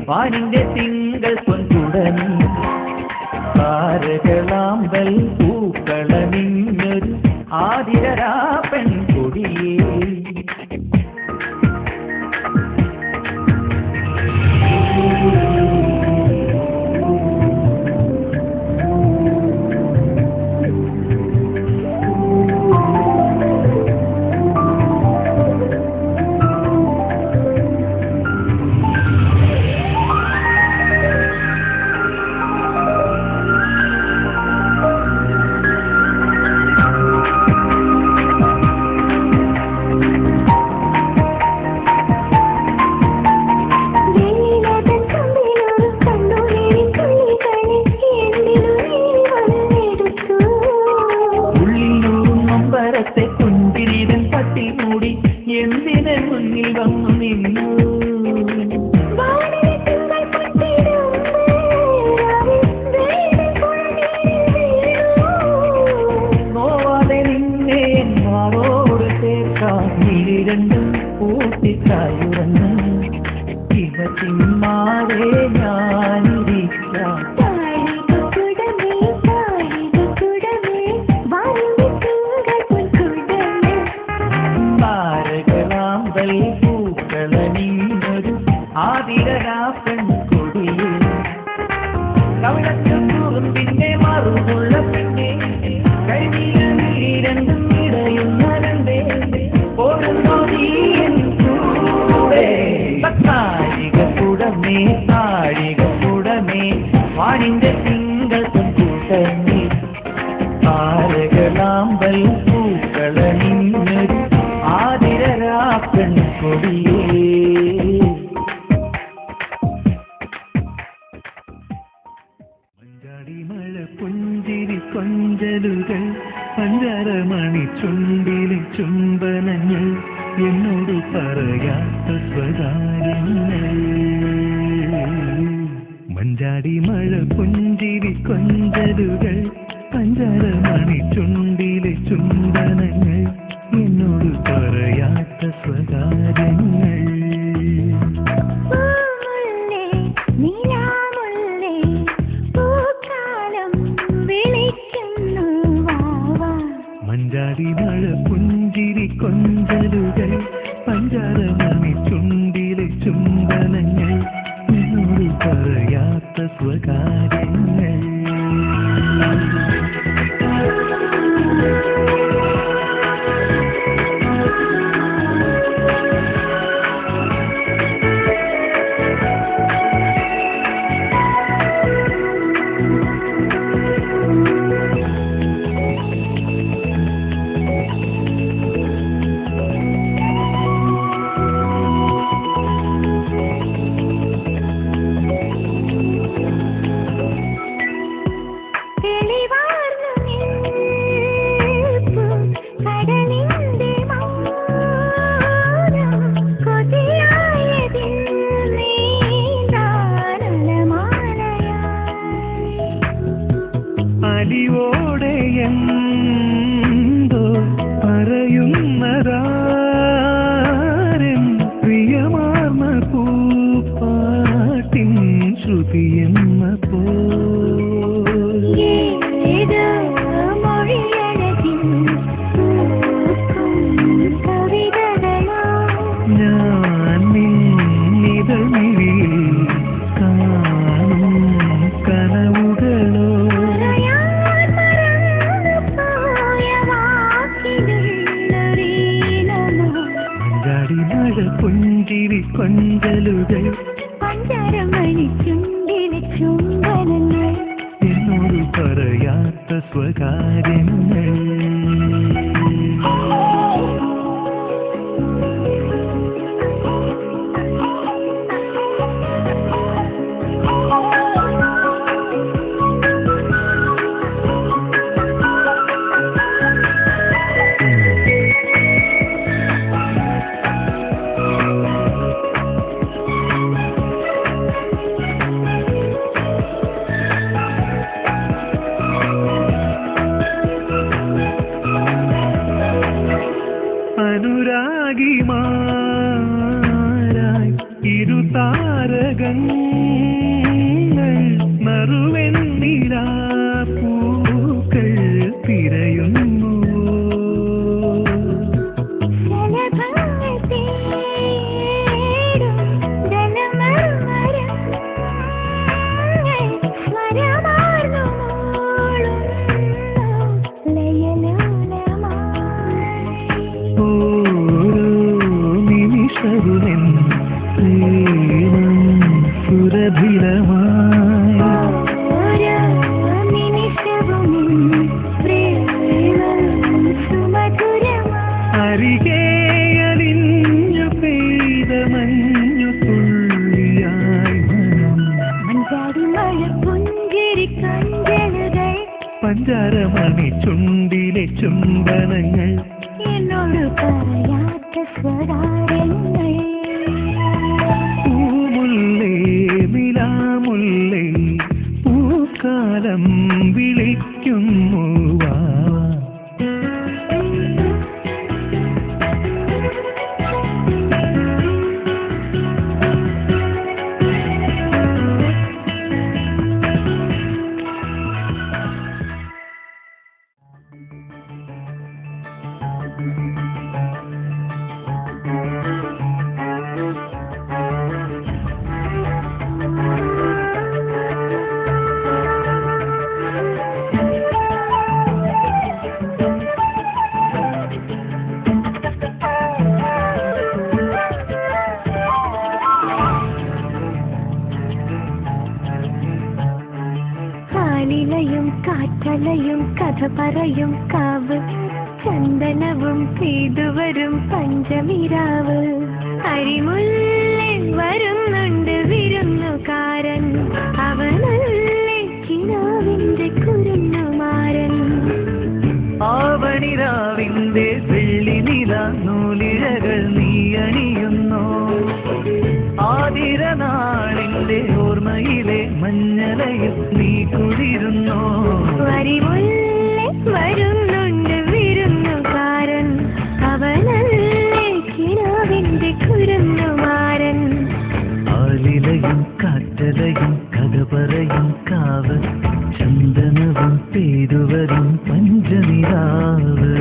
വാനിന്റെ തിങ്കൾ പൊൻകുടമി താരകളാമ്പൽ പൂക്കളണിഞ്ഞൊരു ആതിരരാ പെൺകൊടിയേ വാനിന്റെ തിങ്കൾ പൊൻകുടമി താരകളാമ്പൽ പൂക്കളണിഞ്ഞൊരു ആതിരരാ പെൺകൊടിയേ മഴ പുഞ്ചിരി കൊഞ്ചലുകൾ പഞ്ചരമണി ചുണ്ടിലെ ചുംബനങ്ങൾ എന്നോട് പറയാത്ത സ്വകാര്യങ്ങൾ മഞ്ചാടി മഴ പുഞ്ചിരി കൊഞ്ചലുകൾ പഞ്ചരമണി ചുണ്ടിലെ ചുംബനങ്ങൾ എന്നോട് പറയാത്ത സ്വകാര്യങ്ങൾ മഞ്ചാടി മഴ പുഞ്ചിരി കൊഞ്ചലുകൾ പഞ്ചാരമണി ചുണ്ടിലെ ചുംബനങ്ങൾ എന്നോട് പറയാത്ത സ്വകാര്യങ്ങൾ അലിവോടെയെന്തോ പറയുന്നതാരൻ പ്രിയമാർന്ന പൂപ്പാട്ടിൻ ശ്രുതിയെന്ന പോ ഞാൻ നിന്നിതമിഴിൽ കാണും കനവുകളോ പഞ്ചാരമണി ചുണ്ടിലെ ചുംബനങ്ങൾ എന്നോട് പറയാത്ത സ്വകാര്യങ്ങൾ പൂമുല്ലേ നിലാമുല്ലേ പൂക്കാലം വിളിക്കുന്നു വാ നിലയും കാറ്റലയും കഥ പറയും കാവ് ചന്ദനവും പെയ്തുവരും പഞ്ചമിരാവ് അരിമുല്ലേ വരുന്നുണ്ട് വിരുന്നുകാരൻ അവനല്ലേ കിനാവിന്റെ കുരുന്നുമാരൻ ആവണിരാവിന്റെ വെള്ളി നില നൂലിഴകൾ നീ അണിയുന്നോ ആതിരനാളിന്റെ ഓർമ്മയിലെ മഞ്ഞലയിൽ നീ കുളിരുന്നോ വരിമുല്ലേ വരുന്നുണ്ട് വിരുന്നുകാരൻ അവനല്ലേ കിനാവിന്റെ കുരുന്നുമാരൻ ആലിലയും കാറ്റലയും കഥ പറയും കാവ് ചന്ദനവും പേരുവരും പഞ്ചനിരാവ്